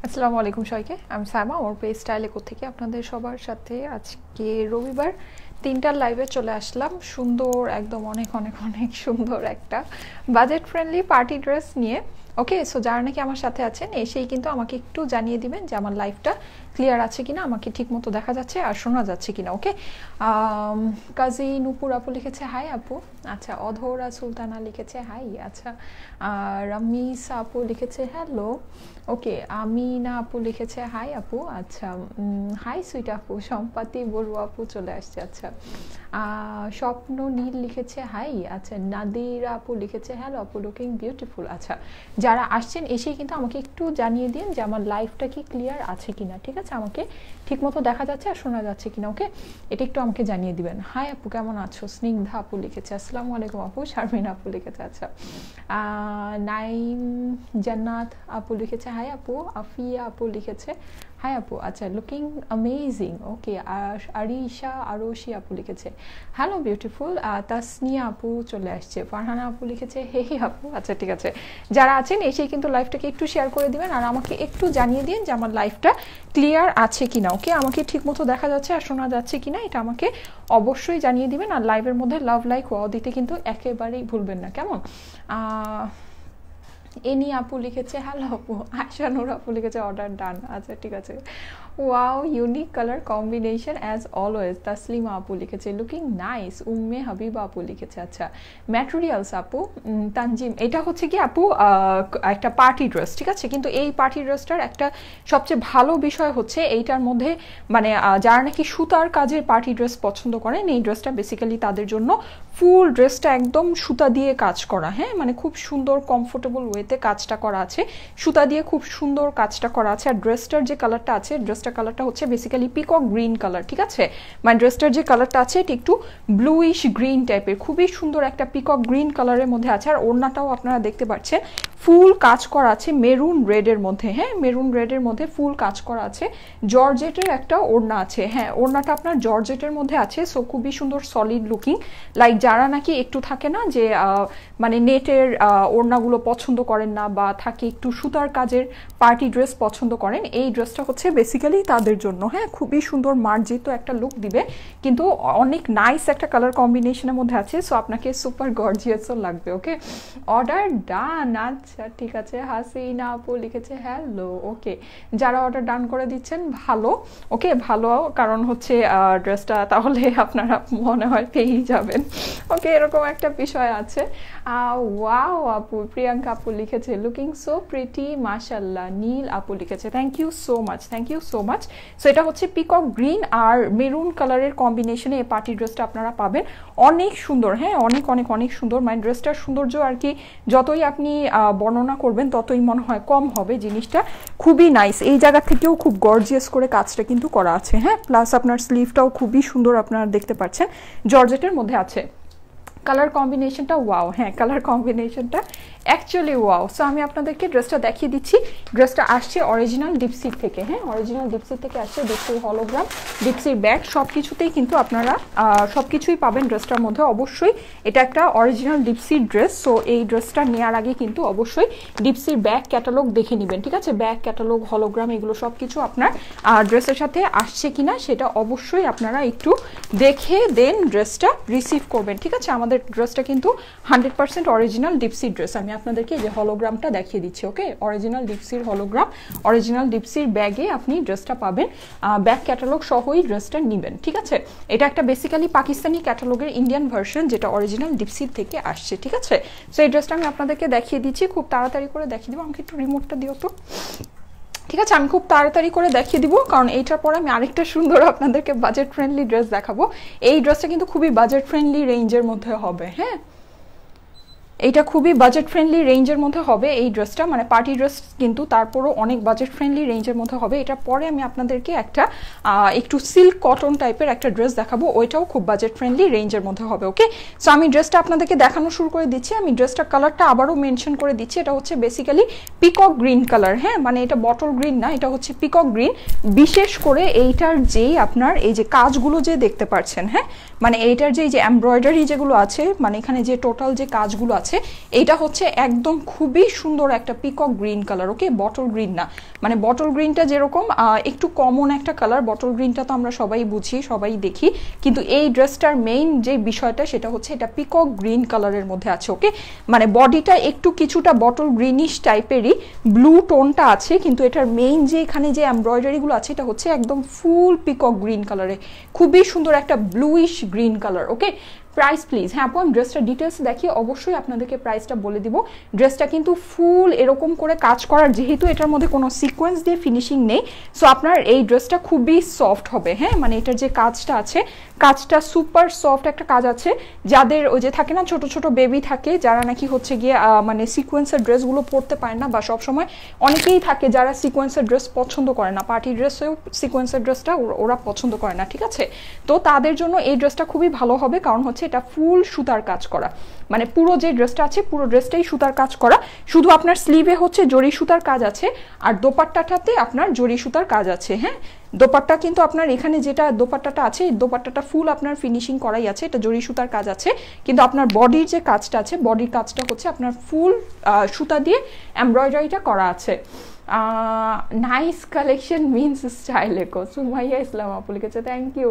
আসসালামু আলাইকুম সবাইকে, আমি সাইমা ওর পেজ স্টাইলে থেকে আপনাদের সবার সাথে আজকে রবিবার 3টার লাইভে চলে আসলাম। সুন্দর একদম অনেক অনেক অনেক সুন্দর একটা বাজেট ফ্রেন্ডলি পার্টি ড্রেস নিয়ে। ওকে, সো যারা নাকি আমার সাথে আছেন এসেই কিন্তু আমাকে একটু জানিয়ে দিবেন যে আমার লাইফটা ক্লিয়ার আছে কিনা, আমাকে ঠিক মতো দেখা যাচ্ছে আর শোনা যাচ্ছে কিনা। ওকে, কাজী নূপুর আপু লিখেছে হাই আপু। আচ্ছা, অধরা সুলতানা লিখেছে হাই। আচ্ছা, রামিস আপু লিখেছে হ্যালো। ওকে, আমিনা আপু লিখেছে হাই আপু। আচ্ছা, হাই সুইট আপু। সম্পাতি বড়ুয়া আপু চলে আসছে। আচ্ছা, স্বপ্ন নীল লিখেছে হাই। আচ্ছা, নাদিরা আপু লিখেছে হ্যালো আপু, লুকিং বিউটিফুল। আচ্ছা, যারা আসছেন এসেই কিন্তু আমাকে একটু জানিয়ে দিন যে আমার লাইফটা কি ক্লিয়ার আছে কিনা। ঠিক আছে, আমাকে ঠিকমতো দেখা যাচ্ছে আর শোনা যাচ্ছে কিনা। ওকে, এটা একটু আমাকে জানিয়ে দিবেন। হাই আপু, কেমন আছো? স্নিগ্ধা আপু লিখেছে আসসালামু আলাইকুম আপু। শারমিনা আপু লিখেছে। আচ্ছা, নাইম জান্নাত আপু লিখেছে হাই আপু। আফিয়া আপু লিখেছে হাই আপু। আচ্ছা, লুকিং অ্যামেজিং। ওকে, আরিশা আরোশি আপু লিখেছে হ্যালো বিউটিফুল। তাসনিয়া আপু চলে আসছে। ফারহানা আপু লিখেছে হে হে আপু। আচ্ছা, ঠিক আছে, যারা আছেন এসেই কিন্তু লাইফটাকে একটু শেয়ার করে দিবেন আর আমাকে একটু জানিয়ে দিন যে আমার লাইফটা ক্লিয়ার আছে কিনা। ওকে, আমাকে ঠিকমতো দেখা যাচ্ছে আর শোনা যাচ্ছে কিনা এটা আমাকে অবশ্যই জানিয়ে দিবেন। আর লাইভের মধ্যে লাভ লাইক ওয়াও দিতে কিন্তু একেবারেই ভুলবেন না, কেমন? এনি আপু লিখেছে হ্যালো আপু। আয়শা নূর আপু লিখেছে অর্ডার ডান। আচ্ছা, ঠিক আছে, wow unique colour combination as always. Taslima আপু লিখেছে লুকিং নাইস। উম্মে হাবিবা আপু লিখেছে। আচ্ছা, ম্যাটেরিয়ালস আপু। তানজিম, এটা হচ্ছে কি আপু একটা পার্টি ড্রেস, ঠিক আছে, কিন্তু এই পার্টি ড্রেসটার একটা সবচেয়ে ভালো বিষয় হচ্ছে এইটার মধ্যে মানে যারা নাকি সুতার কাজের পার্টি ড্রেস পছন্দ করেন এই ড্রেসটা বেসিক্যালি তাদের জন্য। ফুল ড্রেসটা একদম সুতা দিয়ে কাজ করা, হ্যাঁ, মানে খুব সুন্দর কমফোর্টেবল ওয়েতে কাজটা করা আছে, সুতা দিয়ে খুব সুন্দর কাজটা করা আছে। আর ড্রেসটার যে কালারটা আছে, ড্রেসটার কালারটা হচ্ছে বেসিক্যালি পিকক গ্রিন কালার, ঠিক আছে, মানে ড্রেসটার যে কালারটা আছে এটা একটু ব্লুইশ গ্রিন টাইপের, খুবই সুন্দর একটা পিকক গ্রিন কালারের মধ্যে আছে। আর ওড়নাটাও আপনারা দেখতে পাচ্ছেন ফুল কাজ করা আছে মেরুন রেডের মধ্যে, হ্যাঁ, মেরুন রেডের মধ্যে ফুল কাজ করা আছে। জর্জেটের একটা ওড়না আছে, হ্যাঁ, ওড়নাটা আপনার জর্জেটের মধ্যে আছে। সো খুবই সুন্দর সলিড লুকিং, লাইক যারা নাকি একটু থাকে না যে মানে নেটের ওড়নাগুলো পছন্দ করেন না বা থাকে একটু সুতার কাজের পার্টি ড্রেস পছন্দ করেন, এই ড্রেসটা হচ্ছে বেসিক্যালি তাদের জন্য। হ্যাঁ, খুবই সুন্দর মার্জিত একটা লুক দিবে, কিন্তু অনেক নাইস একটা কালার কম্বিনেশনের মধ্যে আছে। সো আপনাকে সুপার গর্জিয়াসও লাগবে। ওকে, অর্ডার ডান। আচ্ছা, ঠিক আছে, হাসিনা আপু লিখেছে হ্যালো। ওকে, যারা অর্ডার ডান করে দিচ্ছেন ভালো। ওকে, ভালো, কারণ হচ্ছে ড্রেসটা তাহলে আপনারা মনে হয় পেয়েই যাবেন। ওকে, এরকম একটা বিষয় আছে। ওয়াও আপু। প্রিয়াঙ্কা আপু লিখেছে লুকিং সো প্রিটি মাশাল্লাহ। নীল আপু লিখেছে thank you so much, thank you so much. So এটা হচ্ছে পিকক গ্রিন আর মেরুন কালারের কম্বিনেশনে এই পার্টি ড্রেসটা আপনারা পাবেন। অনেক সুন্দর, হ্যাঁ, অনেক অনেক অনেক সুন্দর। মানে ড্রেসটার সৌন্দর্য আর কি যতই আপনি বর্ণনা করবেন ততই মনে হয় কম হবে। জিনিসটা খুবই নাইস, এই জায়গা থেকেও খুব গর্জিয়াস করে কাজটা কিন্তু করা আছে, হ্যাঁ, প্লাস আপনার স্লিভটাও খুবই সুন্দর আপনারা দেখতে পাচ্ছেন, জর্জেটের মধ্যে আছে। কালার কম্বিনেশনটা ওয়াও, হ্যাঁ, কালার কম্বিনেশনটা অ্যাকচুয়ালি ওয়াও। সো আমি আপনাদেরকে ড্রেসটা দেখিয়ে দিচ্ছি। ড্রেসটা আসছে অরিজিনাল ডিপসির থেকে, হ্যাঁ, অরিজিনাল ডিপসির থেকে আসছে। ডিপসির হলোগ্রাম, ডিপসির ব্যাগ সব কিছুতেই কিন্তু আপনারা সব কিছুই পাবেন ড্রেসটার মধ্যে। অবশ্যই এটা একটা অরিজিনাল ডিপসির ড্রেস। সো এই ড্রেসটা নেওয়ার আগে কিন্তু অবশ্যই ডিপসির ব্যাগ ক্যাটালগ দেখে নেবেন, ঠিক আছে, ব্যাগ ক্যাটালগ হলোগ্রাম এগুলো সব কিছু আপনার ড্রেসের সাথে আসছে কিনা সেটা অবশ্যই আপনারা একটু দেখে দেন ড্রেসটা রিসিভ করবেন, ঠিক আছে। আমাদের ড্রেসটা কিন্তু 100% অরিজিনাল ডিপসির ড্রেস। আমি আপনাদেরকে যে হলোগ্রামটা দেখিয়ে দিচ্ছি। ওকে, অরিজিনাল ডিপসির হলোগ্রাম, অরিজিনাল ডিপসির ব্যাগে আপনি ড্রেসটা পাবেন, ব্যাক ক্যাটালগ সহই ড্রেসটা নেবেন, ঠিক আছে। এটা একটা বেসিক্যালি পাকিস্তানি ক্যাটালগের ইন্ডিয়ান ভার্সন যেটা অরিজিনাল ডিপসির থেকে আসছে, ঠিক আছে। সো এই ড্রেসটা আমি আপনাদেরকে দেখিয়ে দিচ্ছি, খুব তাড়াতাড়ি করে দেখিয়ে দেবো। আমাকে একটু রিমোটটা দিও তো, ঠিক আছে, আমি খুব তাড়াতাড়ি করে দেখিয়ে দিব কারণ এইটার পরে আমি আরেকটা সুন্দর আপনাদেরকে বাজেট ফ্রেন্ডলি ড্রেস দেখাবো। এই ড্রেসটা কিন্তু খুবই বাজেট ফ্রেন্ডলি রেঞ্জের মধ্যে হবে, হ্যাঁ, এইটা খুবই বাজেট ফ্রেন্ডলি রেঞ্জের মধ্যে হবে এই ড্রেসটা, মানে পার্টি ড্রেস কিন্তু তারপরও অনেক বাজেট ফ্রেন্ডলি রেঞ্জের মধ্যে হবে। এটার পরে আমি আপনাদেরকে একটা একটু সিল্ক কটন টাইপের একটা ড্রেস দেখাবো, ওইটাও খুব বাজেট ফ্রেন্ডলি রেঞ্জের মধ্যে হবে। ওকে, সো আমি ড্রেসটা আপনাদেরকে দেখানো শুরু করে দিচ্ছি। আমি ড্রেসটার কালারটা আবারও মেনশন করে দিচ্ছি, এটা হচ্ছে বেসিক্যালি পিকক গ্রিন কালার, হ্যাঁ, মানে এটা বটল গ্রিন না, এটা হচ্ছে পিকক গ্রিন। বিশেষ করে এইটার যেই আপনার এই যে কাজগুলো যে দেখতে পাচ্ছেন, হ্যাঁ, মানে এইটার যে এমব্রয়ডারি যেগুলো আছে, মানে এখানে যে টোটাল যে কাজগুলো আছে আছে। এটা হচ্ছে একদম খুবই সুন্দর একটা পিকক গ্রিন কালার, ওকে, বটল গ্রিন না, মানে বটল গ্রিনটা যেরকম একটু কমন একটা কালার, বটল গ্রিনটা তো আমরা সবাই বুঝি, সবাই দেখি, কিন্তু এই ড্রেসটার মেইন যে বিষয়টা সেটা হচ্ছে এটা পিকক গ্রিন কালারের মধ্যে আছে, ওকে, মানে বডিটা একটু কিছুটা বটল গ্রিনিশ টাইপেরই, ব্লু টোনটা আছে, কিন্তু এটার মেইন যে এখানে যে এমব্রয়ডারিগুলো আছে এটা হচ্ছে একদম ফুল পিকক গ্রিন কালারে, খুবই সুন্দর একটা bluish green colour, okay. Price please, হ্যাঁ আপু আমি ড্রেসটা ডিটেলস দেখিয়ে অবশ্যই আপনাদেরকে প্রাইসটা বলে দিব। ড্রেসটা কিন্তু ফুল এরকম করে কাজ করার, যেহেতু এটার মধ্যে কোনো সিকোয়েন্স দিয়ে ফিনিশিং নেই, সো আপনার এই ড্রেসটা খুবই সফট হবে, হ্যাঁ, মানে এটার যে কাজটা আছে কাজটা সুপার সফট একটা কাজ আছে। যাদের ওই যে থাকে না ছোট ছোট বেবি থাকে যারা নাকি হচ্ছে গিয়ে মানে সিকোয়েন্সের ড্রেসগুলো পরতে পারে না, বা সবসময় অনেকেই থাকে যারা সিকোয়েন্সের ড্রেস পছন্দ করে না, পার্টি ড্রেসেও সিকোয়েন্সের ড্রেসটা ওরা পছন্দ করে না, ঠিক আছে, তো তাদের জন্য এই ড্রেসটা খুবই ভালো হবে, কারণ হচ্ছে এটা ফুল সুতার কাজ করা, মানে পুরো যে ড্রেসটা আছে পুরো ড্রেসটাই সুতার কাজ করা, শুধু আপনার স্লিভে হচ্ছে জরি সুতার কাজ আছে, আর দোপাট্টাটাতে আপনার জরি সুতার কাজ আছে, হ্যাঁ, দোপাট্টা কিন্তু আপনার এখানে যেটা দোপাট্টাটা আছে দোপাট্টাটা ফুল আপনার ফিনিশিং করাই আছে, এটা জরি সুতার কাজ আছে, কিন্তু আপনার বডির যে কাজটা আছে বডির কাজটা হচ্ছে আপনার ফুল সুতা দিয়ে এমব্রয়ডারিটা করা আছে। নাইস কালেকশন মিনস স্টাইল একো, সুমাইয়া ইসলাম আপু লিখেছে, থ্যাংক ইউ।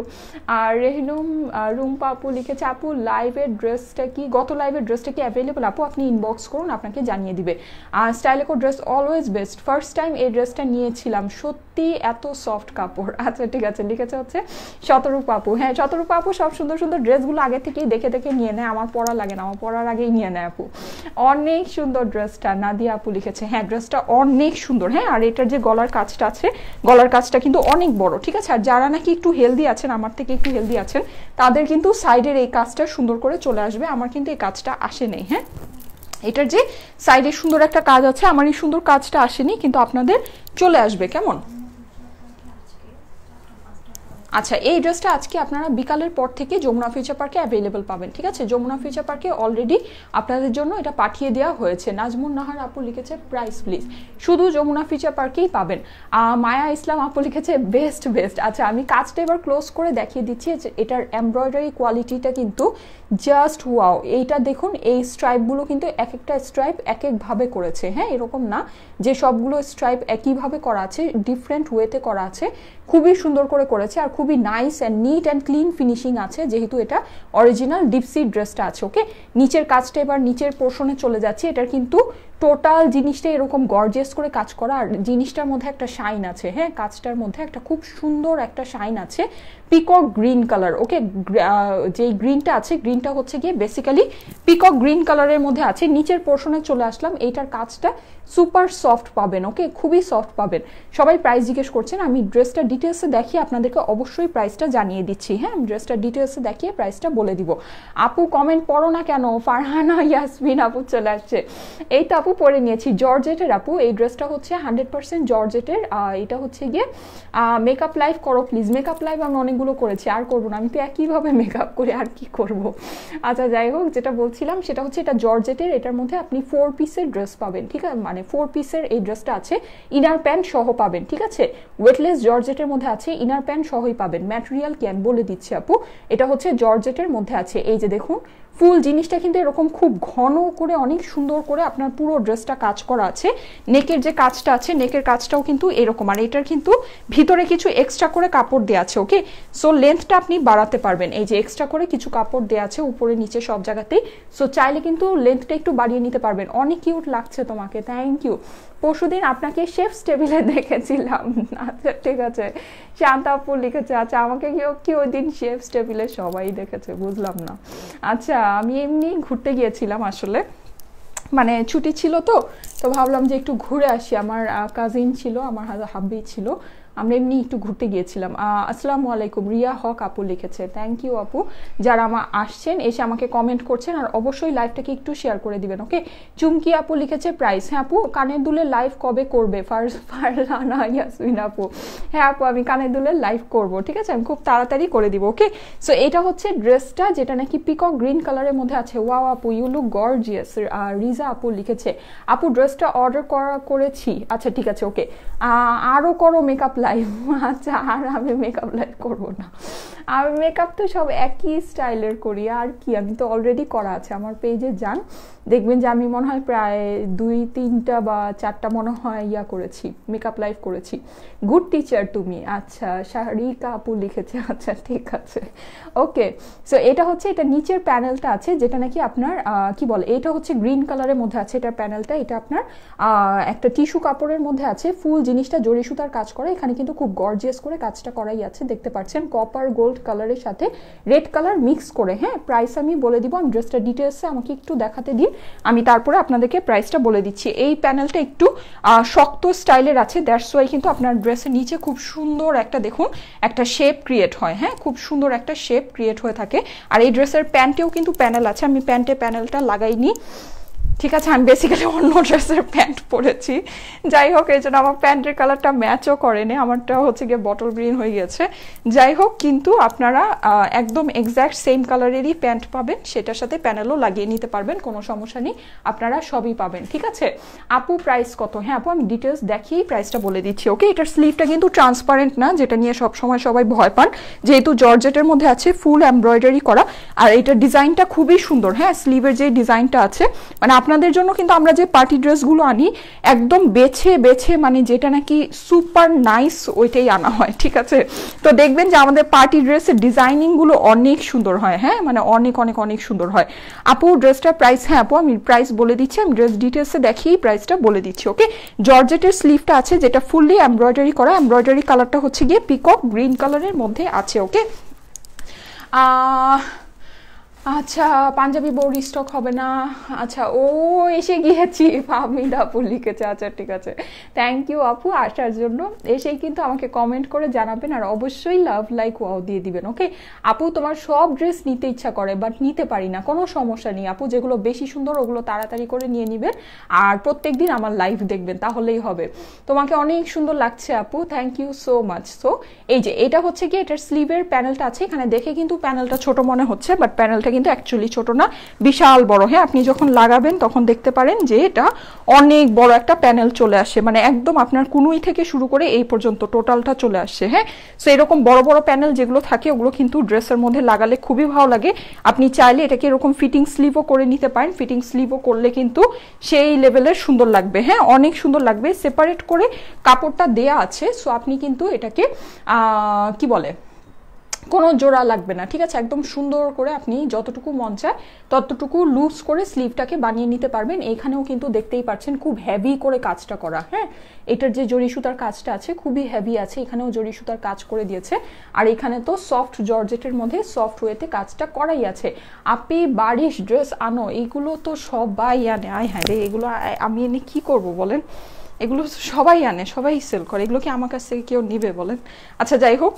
আর রেহনুম রুম্পা আপু লিখেছে, আপু লাইভের ড্রেসটা কি, গত লাইভের ড্রেসটা কি অ্যাভেলেবল আপু, আপনি ইনবক্স করুন আপনাকে জানিয়ে দিবে। আর স্টাইল একো dress always best, first time এই ড্রেসটা নিয়েছিলাম, সত্যি এত সফট কাপড়। আচ্ছা ঠিক আছে, লিখেছে হচ্ছে শতরূপ আপু, হ্যাঁ শতরূপ আপু সব সুন্দর সুন্দর ড্রেসগুলো আগে থেকেই দেখে দেখে নিয়ে নেয়, আমার পরা লাগে না, আমার পরার আগেই নিয়ে নেয় আপু, অনেক সুন্দর ড্রেসটা। নাদিয়া আপু লিখেছে, হ্যাঁ ড্রেসটা অনেক সুন্দর, হ্যাঁ, আর এটার যে গলার কাজটা আছে গলার কাজটা কিন্তু অনেক বড়, ঠিক আছে, আর যারা নাকি একটু হেলদি আছেন, আমার থেকে একটু হেলদি আছেন, তাদের কিন্তু সাইডের এই কাজটা সুন্দর করে চলে আসবে, আমার কিন্তু এই কাজটা আসে নেই, হ্যাঁ, এটার যে সাইডে সুন্দর একটা কাজ আছে আমার এই সুন্দর কাজটা আসেনি, কিন্তু আপনাদের চলে আসবে, কেমন। আচ্ছা এই ড্রেসটা আজকে আপনারা বিকালের পর থেকে যমুনা ফিউচার পার্কে অ্যাভেলেবল পাবেন, ঠিক আছে, যমুনা ফিউচার পার্কে অলরেডি আপনাদের জন্য এটা পাঠিয়ে দেওয়া হয়েছে। নাজমুন নাহার আপু লিখেছে, প্রাইস প্লিজ, শুধু যমুনা ফিউচার পার্কেই পাবেন। মায়া ইসলাম আপু লিখেছে, বেস্ট বেস্ট। আচ্ছা আমি কাজটা এবার ক্লোজ করে দেখিয়ে দিচ্ছি, এটার এমব্রয়ডারি কোয়ালিটিটা কিন্তু জাস্ট ওয়াও, এইটা দেখুন, এই স্ট্রাইপগুলো কিন্তু এক একটা স্ট্রাইপ এক একভাবে করেছে, হ্যাঁ, এরকম না যে সবগুলো স্ট্রাইপ একইভাবে করা আছে, ডিফারেন্ট ওয়েতে করা আছে, খুবই সুন্দর করে করেছে, আর খুবই nice and neat and clean finishing আছে, যেহেতু এটা অরিজিনাল ডিপসি ড্রেসটা আছে, ওকে। নিচের কাজটা এবার নিচের পোর্শনে চলে যাচ্ছে, এটার কিন্তু টোটাল জিনিসটা এরকম গর্জিয়াস করে কাজ করা, আর জিনিসটার মধ্যে একটা শাইন আছে, হ্যাঁ, কাজটার মধ্যে একটা খুব সুন্দর একটা শাইন আছে, পিকক গ্রিন কালার, ওকে, যেই গ্রিনটা আছে গ্রিনটা হচ্ছে গিয়ে বেসিক্যালি পিকক গ্রিন কালারের মধ্যে আছে। নিচের পোর্শনে চলে আসলাম, এইটার কাজটা সুপার সফট পাবেন, ওকে, খুবই সফট পাবেন। সবাই প্রাইস জিজ্ঞেস করছেন, আমি ড্রেসটা ডিটেলসে দেখিয়ে আপনাদেরকে অবশ্যই প্রাইসটা জানিয়ে দিচ্ছি, হ্যাঁ, ড্রেসটা ডিটেলসে দেখিয়ে প্রাইসটা বলে দিব। আপু কমেন্ট পড়ো না কেন, ফারহানা ইয়াসমিন আপু চলে আসছে, এই তো আপু পরে নিয়েছি, জর্জেটের আপু, এই ড্রেসটা হচ্ছে 100% জর্জেটের, এটা হচ্ছে গিয়ে মেকআপ লাইভ করো প্লিজ, মেকআপ লাইভ আমি অনেকগুলো করেছি, আর করবো না, আমি তো একইভাবে মেকআপ করি, আর কি করব। আচ্ছা যাই হোক, যেটা বলছিলাম সেটা হচ্ছে এটা জর্জেটের, এটার মধ্যে আপনি 4 পিসের ড্রেস পাবেন, ঠিক আছে, মানে 4 পিসের এই ড্রেসটা আছে, ইনার প্যান্ট সহ পাবেন, ঠিক আছে, ওয়েটলেস জর্জেটের মধ্যে আছে, ইনার প্যান্ট সহই পাবেন। ম্যাটেরিয়াল ক্যান বলে দিচ্ছি আপু, এটা হচ্ছে জর্জেটের মধ্যে আছে, এই যে দেখুন ফুল জিনিসটা কিন্তু এরকম খুব ঘন করে অনেক সুন্দর করে আপনার পুরো ড্রেসটা কাজ করা আছে, নেকের যে কাজটা আছে নেকের কাজটাও কিন্তু এরকম, আর এটার কিন্তু ভিতরে কিছু এক্সট্রা করে কাপড় দেওয়া আছে, ওকে, সো লেন্থটা আপনি বাড়াতে পারবেন, এই যে এক্সট্রা করে কিছু কাপড় দেওয়া আছে উপরে নিচে সব জায়গাতেই, সো চাইলে কিন্তু লেন্থটা একটু বাড়িয়ে নিতে পারবেন। অনেক কিউট লাগছে তোমাকে, থ্যাংক ইউ। পরশুদিন আপনাকে শেফস টেবিলে দেখেছিলাম, আচ্ছা ঠিক আছে, শান্তা আপু লিখেছে, আচ্ছা আমাকে কি ওই দিন শেফস টেবিলে সবাই দেখেছে, বুঝলাম না। আচ্ছা আমি এমনি ঘুরতে গিয়েছিলাম আসলে, মানে ছুটি ছিল তো ভাবলাম যে একটু ঘুরে আসি, আমার কাজিন ছিল, আমার হাব্বি ছিল, আমরা এমনি একটু ঘুরতে গিয়েছিলাম। আসসালামু আলাইকুম, রিয়া হক আপু লিখেছে, থ্যাংক ইউ আপু, যারা আসছেন এসে আমাকে কমেন্ট করছেন, আর অবশ্যই লাইভটাকে একটু শেয়ার করে দিবেন, ওকে। চুমকি আপু লিখেছে প্রাইস, হ্যাঁ আপু কানের দুলের লাইভ কবে করবে, ফারহানা ইয়াসমিন আপু, হ্যাঁ আপু আমি কানের দুলের লাইভ করব, ঠিক আছে, আমি খুব তাড়াতাড়ি করে দিব, ওকে। সো এটা হচ্ছে ড্রেসটা যেটা নাকি পিকক গ্রিন কালারের মধ্যে আছে, ওয়াও আপু ইউ লুক গর্জিয়াস। রিজা আপু লিখেছে, আপু ড্রেসটা অর্ডার করেছি, আচ্ছা ঠিক আছে, ওকে, আরও করো মেকআপ লাইভ, আচ্ছা আর আমি মেকআপ লাইভ করবো না, আমি মেকআপ তো সব একই স্টাইলের করি, আর কি, আমি তো অলরেডি করা আছে, আমার পেজে যান দেখবেন যে আমি মনে হয় প্রায় 2-3টা বা 4টা মনে হয় করেছি, মেকআপ লাইভ করেছি। গুড টিচার তুমি, আচ্ছা শাহরিকা আপু লিখেছে, আচ্ছা ঠিক আছে ওকে। সো এটা হচ্ছে, এটা নিচের প্যানেলটা আছে যেটা নাকি আপনার কি বলে, এটা হচ্ছে গ্রিন কালারের মধ্যে আছে এটার প্যানেলটা। এটা আপনার একটা টিস্যু কাপড়ের মধ্যে আছে, ফুল জিনিসটা জরি সুতার কাজ করে, এখানে কিন্তু খুব গর্জিয়াস করে কাজটা করাই আছে, দেখতে পাচ্ছেন কপার গোল্ড কালারের সাথে রেড কালার মিক্স করে। হ্যাঁ, প্রাইস আমি বলে দিব, আমি ড্রেসটা ডিটেলসে আমাকে একটু দেখাতে দিন, আমি তারপরে আপনাদেরকে প্রাইসটা বলে দিচ্ছি। এই প্যানেলটা একটু শক্ত স্টাইলের আছে, দ্যাটস ওয়াই কিন্তু আপনার ড্রেসের নিচে খুব সুন্দর একটা দেখুন একটা শেপ ক্রিয়েট হয়। হ্যাঁ, খুব সুন্দর একটা শেপ ক্রিয়েট হয়ে থাকে। আর এই ড্রেসের প্যান্টেও কিন্তু প্যানেল আছে, আমি প্যান্টে প্যানেলটা লাগাইনি, ঠিক আছে, আমি বেসিক্যালি অন্য ড্রেসের প্যান্ট পরেছি, যাই হোক এই জন্য আমার প্যান্টের কালারটা ম্যাচও করেনি, আমারটা হচ্ছে গিয়ে বটল গ্রিন হয়ে গেছে। যাই হোক, কিন্তু আপনারা একদম এক্স্যাক্ট সেম কালারেরই প্যান্ট পাবেন, সেটার সাথে প্যানেলও লাগিয়ে নিতে পারবেন, কোনো সমস্যা নেই, আপনারা সবই পাবেন। ঠিক আছে আপু, প্রাইস কত? হ্যাঁ আপু, আমি ডিটেলস দেখিয়েই প্রাইসটা বলে দিচ্ছি। ওকে, এটার স্লিভটা কিন্তু ট্রান্সপারেন্ট না, যেটা নিয়ে সবসময় সবাই ভয় পান, যেহেতু জর্জেটের মধ্যে আছে, ফুল এমব্রয়ডারি করা, আর এটার ডিজাইনটা খুবই সুন্দর। হ্যাঁ, স্লিভের যে ডিজাইনটা আছে, মানে আপনাদের জন্য কিন্তু আমরা যে পার্টি ড্রেসগুলো আনি একদম বেছে বেছে, মানে যেটা নাকি সুপার নাইস ওইটাই আনা হয়। ঠিক আছে, তো দেখবেন যে আমাদের পার্টি ড্রেসের ডিজাইনিংগুলো অনেক সুন্দর হয়। হ্যাঁ, মানে অনেক অনেক অনেক সুন্দর হয়। আপু ড্রেসটার প্রাইস, হ্যাঁ আপু আমি প্রাইস বলে দিচ্ছি, আমি ড্রেস ডিটেলসে দেখিয়ে প্রাইসটা বলে দিচ্ছি। ওকে, জর্জেটের স্লিভটা আছে যেটা ফুললি এমব্রয়ডারি করা, এমব্রয়ডারি কালারটা হচ্ছে গিয়ে পিকক গ্রিন কালারের মধ্যে আছে। ওকে, আচ্ছা পাঞ্জাবি বউ রিস্টক হবে না, আচ্ছা ও এসে গিয়েছি, ফাহমিদা আপু লিখেছে, আচ্ছা ঠিক আছে, থ্যাংক ইউ আপু আসার জন্য। এসেই কিন্তু আমাকে কমেন্ট করে জানাবেন, আর অবশ্যই লাভ লাইক ওয়াও দিয়ে দিবেন। ওকে আপু, তোমার সব ড্রেস নিতে ইচ্ছা করে বাট নিতে পারি না, কোনো সমস্যা নেই আপু, যেগুলো বেশি সুন্দর ওগুলো তাড়াতাড়ি করে নিয়ে নেবেন, আর প্রত্যেক দিন আমার লাইভ দেখবেন, তাহলেই হবে। তোমাকে অনেক সুন্দর লাগছে আপু, thank you so much. So এই যে এটা হচ্ছে কি, এটার স্লিভের প্যানেলটা আছে, এখানে দেখে কিন্তু প্যানেলটা ছোট মনে হচ্ছে, বাট প্যানেলটা কিন্তু অ্যাকচুয়ালি ছোট না, বিশাল বড়। হ্যাঁ, আপনি যখন লাগাবেন তখন দেখতে পারেন যে এটা অনেক বড় একটা প্যানেল চলে আসে, মানে একদম আপনার কুনুই থেকে শুরু করে এই পর্যন্ত টোটালটা চলে আসে। হ্যাঁ, সো এরকম বড় বড় প্যানেল যেগুলো থাকে ওগুলো কিন্তু ড্রেসের মধ্যে লাগালে খুবই ভালো লাগে। আপনি চাইলে এটাকে এরকম ফিটিং স্লিভও করে নিতে পারেন, ফিটিং স্লিভও করলে কিন্তু সেই লেভেলের সুন্দর লাগবে। হ্যাঁ, অনেক সুন্দর লাগবে, সেপারেট করে কাপড়টা দেয়া আছে, সো আপনি কিন্তু এটাকে কি বলে, কোনো জোড়া লাগবে না। ঠিক আছে, একদম সুন্দর করে আপনি যতটুকু মন চায় ততটুকু লুজ করে স্লিভটাকে বানিয়ে নিতে পারবেন। এইখানেও কিন্তু দেখতেই পাচ্ছেন খুব হেভি করে কাজটা করা। হ্যাঁ, এটার যে জরি সুতার কাজটা আছে খুবই হেভি আছে, এখানেও জরি সুতার কাজ করে দিয়েছে, আর এখানে তো সফট জর্জেটের মধ্যে সফট ওয়েতে কাজটা করাই আছে। আপনি বারিশ ড্রেস আনো, এইগুলো তো সবাই আনে, আয় হ্যাঁ রে, এগুলো আমি এনে কি করব বলেন, এগুলো সবাই আনে, সবাই সেল করে, এগুলো কি আমার কাছ থেকে কেউ নিবে বলেন? আচ্ছা যাই হোক,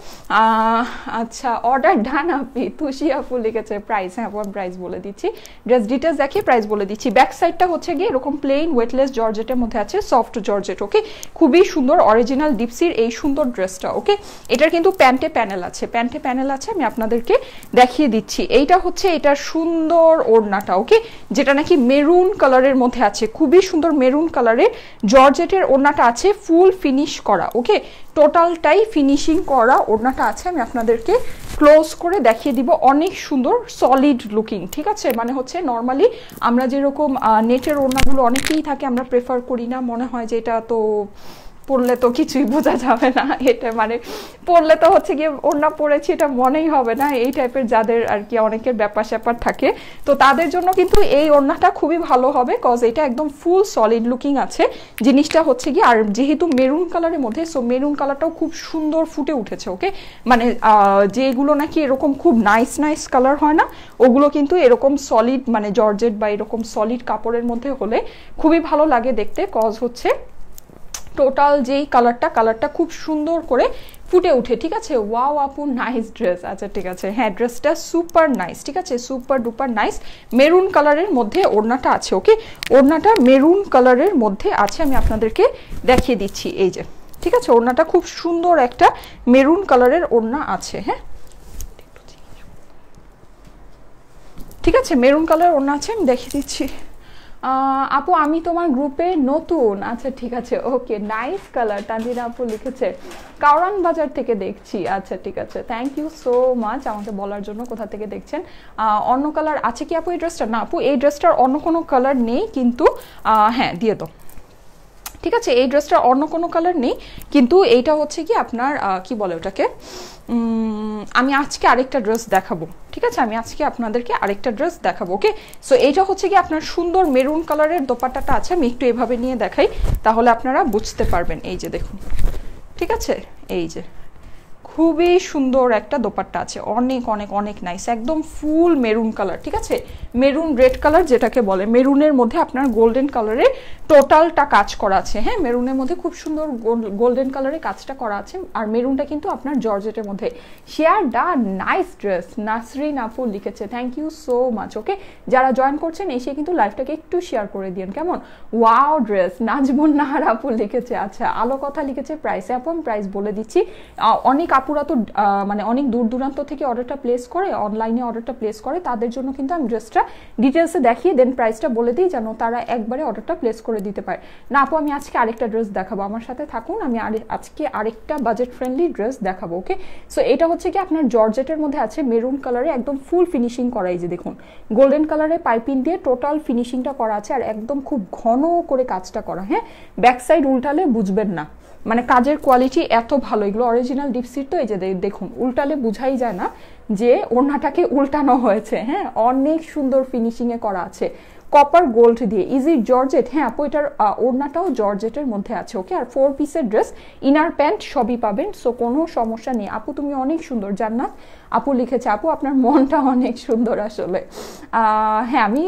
আচ্ছা অর্ডার ডান আপনি, তুষি আপু লিখেছে প্রাইস, হ্যাঁ আপু আমি প্রাইস বলে দিচ্ছি, ড্রেস ডিটেলস দেখিয়ে প্রাইস বলে দিচ্ছি। ব্যাক সাইডটা হচ্ছে গিয়ে এরকম প্লেন ওয়েটলেস জর্জেটের মধ্যে আছে, সফট জর্জেট। ওকে, খুবই সুন্দর অরিজিনাল ডিপসির এই সুন্দর ড্রেসটা। ওকে, এটার কিন্তু প্যান্টে প্যানেল আছে, প্যান্টে প্যানেল আছে, আমি আপনাদেরকে দেখিয়ে দিচ্ছি। এইটা হচ্ছে এটার সুন্দর ওড়নাটা। ওকে, যেটা নাকি মেরুন কালারের মধ্যে আছে, খুবই সুন্দর মেরুন কালারের জর্জেট ওড়নাটা আছে, ফুল ফিনিশ করা। ওকে, টোটালটাই ফিনিশিং করা ওড়নাটা আছে, আমি আপনাদেরকে ক্লোজ করে দেখিয়ে দিব, অনেক সুন্দর সলিড লুকিং। ঠিক আছে, মানে হচ্ছে নর্মালি আমরা যেরকম নেটের ওড়নাগুলো অনেকেই থাকে, আমরা প্রেফার করি না, মনে হয় যে এটা তো পরলে তো কিছুই বোঝা যাবে না, এটা মানে পরলে তো হচ্ছে গিয়ে ওড়না পরেছি এটা মনেই হবে না, এই টাইপের যাদের আর কি অনেকের ব্যাপার স্যাপার থাকে, তো তাদের জন্য কিন্তু এই ওড়নাটা খুবই ভালো হবে, কজ এটা একদম ফুল সলিড লুকিং আছে জিনিসটা হচ্ছে গিয়ে, আর যেহেতু মেরুন কালারের মধ্যে, সো মেরুন কালারটাও খুব সুন্দর ফুটে উঠেছে। ওকে, মানে যেগুলো নাকি এরকম খুব নাইস নাইস কালার হয় না, ওগুলো কিন্তু এরকম সলিড মানে জর্জেট বা এরকম সলিড কাপড়ের মধ্যে হলে খুবই ভালো লাগে দেখতে, কজ হচ্ছে টোটাল যেই কালারটা খুব সুন্দর করে ফুটে উঠে। ঠিক আছে, ওয়াও আপু নাইস ড্রেস, আচ্ছা ঠিক আছে, হ্যাঁ ড্রেসটা সুপার নাইস। ঠিক আছে, সুপার ডুপার নাইস, মেরুন কালারের মধ্যে ওড়নাটা আছে। ওকে, ওড়নাটা মেরুন কালারের মধ্যে আছে, আমি আপনাদেরকে দেখিয়ে দিচ্ছি, এই যে ঠিক আছে, ওড়নাটা খুব সুন্দর একটা মেরুন কালারের ওড়না আছে। হ্যাঁ ঠিক আছে, মেরুন কালার ওড়না আছে, আমি দেখিয়ে দিচ্ছি। আপু আমি তোমার গ্রুপে নতুন। আচ্ছা ঠিক আছে, ওকে, নাইস কালার। তানজিনা আপু লিখেছে কারওয়ান বাজার থেকে দেখছি। আচ্ছা ঠিক আছে, থ্যাংক ইউ সো মাচ আমাকে বলার জন্য কোথা থেকে দেখছেন। অন্য কালার আছে কি আপু এই ড্রেসটা? না আপু, এই ড্রেসটার অন্য কোনো কালার নেই, কিন্তু হ্যাঁ দিয়ে দাও। ঠিক আছে, এই ড্রেসটার অন্য কোনো কালার নেই, কিন্তু এইটা হচ্ছে কি আপনার কি বলে ওটাকে, আমি আজকে আরেকটা ড্রেস দেখাবো। ঠিক আছে, আমি আজকে আপনাদেরকে আরেকটা ড্রেস দেখাবো। ওকে, সো এইটা হচ্ছে কি আপনার সুন্দর মেরুন কালারের দোপাট্টাটা আছে, আমি একটু এভাবে নিয়ে দেখাই তাহলে আপনারা বুঝতে পারবেন। এই যে দেখুন, ঠিক আছে, এই যে খুবই সুন্দর একটা দোপাট্টা আছে, অনেক অনেক অনেক নাইস, একদম ফুল মেরুন কালার। ঠিক আছে, মেরুন রেড কালার যেটাকে বলে, মেরুনের মধ্যে আপনার গোল্ডেন কালারে টোটালটা কাজ করা আছে। হ্যাঁ, মেরুনের মধ্যে খুব সুন্দর গোল্ডেন কালারে কাজটা করা আছে, আর মেরুনটা কিন্তু আপনার জর্জেটের মধ্যে। শেয়ার দা নাইস ড্রেস, নাসরিন আপু লিখেছে, থ্যাংক ইউ সো মাচ। ওকে, যারা জয়েন করছেন এসে কিন্তু লাইভটাকে একটু শেয়ার করে দিন কেমন। ওয়াও ড্রেস, নাজমুন নাহার আপু লিখেছে। আচ্ছা, আলো কথা লিখেছে প্রাইসে। আপু আমি প্রাইস বলে দিচ্ছি, অনেক আপুরা তো মানে অনেক দূর দূরান্ত থেকে অর্ডারটা প্লেস করে, অনলাইনে অর্ডারটা প্লেস করে, তাদের জন্য কিন্তু আমি ড্রেসটা ডিটেলসে দেখিয়ে দেন প্রাইসটা বলে দিই, যেন তারা একবারে অর্ডারটা প্লেস করে দিতে পারে। না আপু, আমি আজকে আরেকটা ড্রেস দেখাবো, আমার সাথে থাকুন, আমি আজকে আরেকটা বাজেট ফ্রেন্ডলি ড্রেস দেখাবো। ওকে, সো এটা হচ্ছে কি আপনার জর্জেটের মধ্যে আছে, মেরুন কালারে একদম ফুল ফিনিশিং করা। এই যে দেখুন, গোল্ডেন কালারে পাইপিং দিয়ে টোটাল ফিনিশিংটা করা আছে, আর একদম খুব ঘন করে কাজটা করা। হ্যাঁ, ব্যাক সাইড উল্টালে বুঝবেন না, মানে কাজের কোয়ালিটি এত ভালো। এগুলো অরিজিনাল ডিপসিট, তো এই যে দেখুন উল্টালে বুঝাই যায় না যে ওড়নাটাকে উল্টানো হয়েছে। হ্যাঁ, অনেক সুন্দর ফিনিশিংয়ে করা আছে কপার গোল্ড দিয়ে। ইজি জর্জেট, হ্যাঁ আপু এটার ওড়নাটাও জর্জেটের মধ্যে আছে। ওকে, আর 4 পিসের ড্রেস, ইনার প্যান্ট সবই পাবেন, সো কোনো সমস্যা নেই। আপু তুমি অনেক সুন্দর। জান্নাত আপু লিখেছে, আপু আপনার মনটা অনেক সুন্দর আসলে। হ্যাঁ, আমি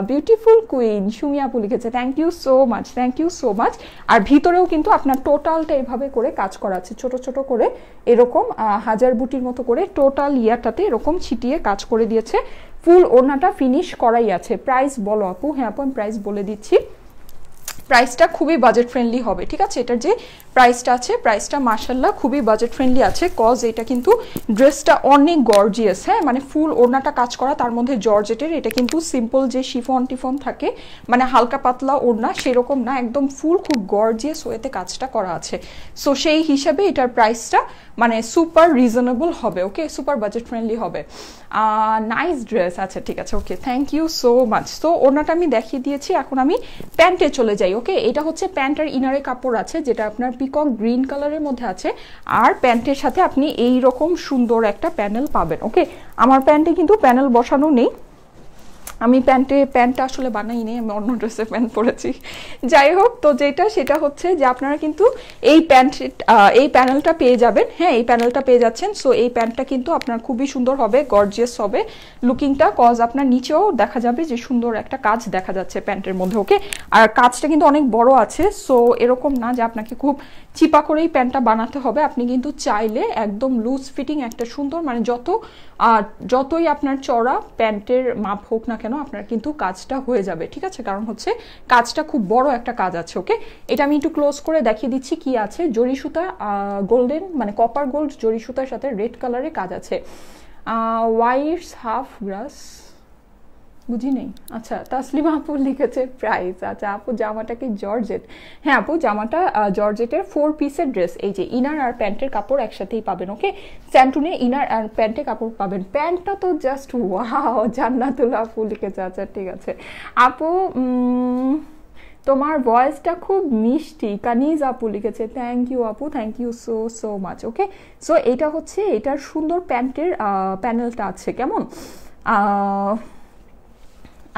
বিউটিফুল কুইন। সুমি আপু লিখেছে, thank you so much, thank you so much. আর ভিতরেও কিন্তু আপনার টোটালটা এভাবে করে কাজ করা আছে, ছোট ছোট করে এরকম হাজার বুটির মতো করে টোটাল ইয়াটাতে এরকম ছিটিয়ে কাজ করে দিয়েছে। ফুল ওড়নাটা ফিনিশ করাই আছে। প্রাইস বলো আপু? হ্যাঁ আপু আমি প্রাইস বলে দিচ্ছি, প্রাইসটা খুবই বাজেট ফ্রেন্ডলি হবে। ঠিক আছে, এটার যে প্রাইসটা আছে, প্রাইসটা মাশাআল্লাহ খুবই বাজেট ফ্রেন্ডলি আছে, কজ এটা কিন্তু ড্রেসটা অনেক গর্জিয়াস। হ্যাঁ, মানে ফুল ওড়নাটা কাজ করা, তার মধ্যে জর্জেটের। এটা কিন্তু সিম্পল যে শিফন টিফন থাকে, মানে হালকা পাতলা ওড়না সেরকম না, একদম ফুল খুব গর্জিয়াস ওয়েতে কাজটা করা আছে। সো সেই হিসাবে এটার প্রাইসটা মানে সুপার রিজনেবল হবে। ওকে, সুপার বাজেট ফ্রেন্ডলি হবে। Nice dress. আচ্ছা ঠিক আছে, okay, thank you so much. So ওড়নাটা আমি দেখিয়ে দিয়েছি, এখন আমি প্যান্টে চলে যাই। ওকে, এটা হচ্ছে প্যান্টের ইনারে কাপড় আছে, যেটা আপনার পিকক গ্রিন কালারের মধ্যে আছে, আর প্যান্টের সাথে আপনি এই রকম সুন্দর একটা প্যানেল পাবেন। ওকে, আমার প্যান্টে কিন্তু প্যানেল বসানো নেই, আমি প্যান্টটা আসলে বানাই নি, আমি অন্য ড্রেসে প্যান্ট পরেছি। যাই হোক, তো সেটা হচ্ছে যে আপনারা কিন্তু এই প্যানেলটা পেয়ে যাবেন। হ্যাঁ, এই প্যানেলটা পেয়ে যাচ্ছেন। সো এই প্যান্টটা কিন্তু আপনার খুবই সুন্দর হবে, গর্জিয়াস হবে লুকিংটা, কজ আপনার নিচেও দেখা যাবে যে সুন্দর একটা কাজ দেখা যাচ্ছে প্যান্টের মধ্যে। ওকে, আর কাজটা কিন্তু অনেক বড় আছে, সো এরকম না যে আপনাকে খুব চিপা করেই প্যান্টটা বানাতে হবে। আপনি কিন্তু চাইলে একদম লুজ ফিটিং একটা সুন্দর, মানে যতই আপনার চড়া প্যান্টের মাপ হোক না কেন, আপনার কিন্তু কাজটা হয়ে যাবে। ঠিক আছে, কারণ হচ্ছে কাজটা খুব বড় একটা কাজ আছে। ওকে, এটা আমি একটু ক্লোজ করে দেখিয়ে দিচ্ছি কি আছে। জরি সুতা, গোল্ডেন মানে কপার গোল্ড জরি সুতার সাথে রেড কালারের কাজ আছে। ওয়াইটস হাফ গ্রাস, বুঝি নেই। আচ্ছা, তাসলিমা আপু লিখেছে প্রাইস। আচ্ছা আপু, জামাটা কি জর্জেট? হ্যাঁ আপু, জামাটা জর্জেটের 4 পিসের ড্রেস। এই যে ইনার আর প্যান্টের কাপড় একসাথেই পাবেন। ওকে, স্যান্টুনে ইনার আর প্যান্টের কাপড় পাবেন। প্যান্টটা তো জাস্ট ওয়াও। জান্নাতুল্লাহ আপু লিখেছে। আচ্ছা ঠিক আছে আপু, তোমার ভয়েসটা খুব মিষ্টি। কানিজ আপু লিখেছে, থ্যাংক ইউ আপু, thank you so so much. Okay, so এটা হচ্ছে এটার সুন্দর প্যান্টের প্যানেলটা আছে কেমন।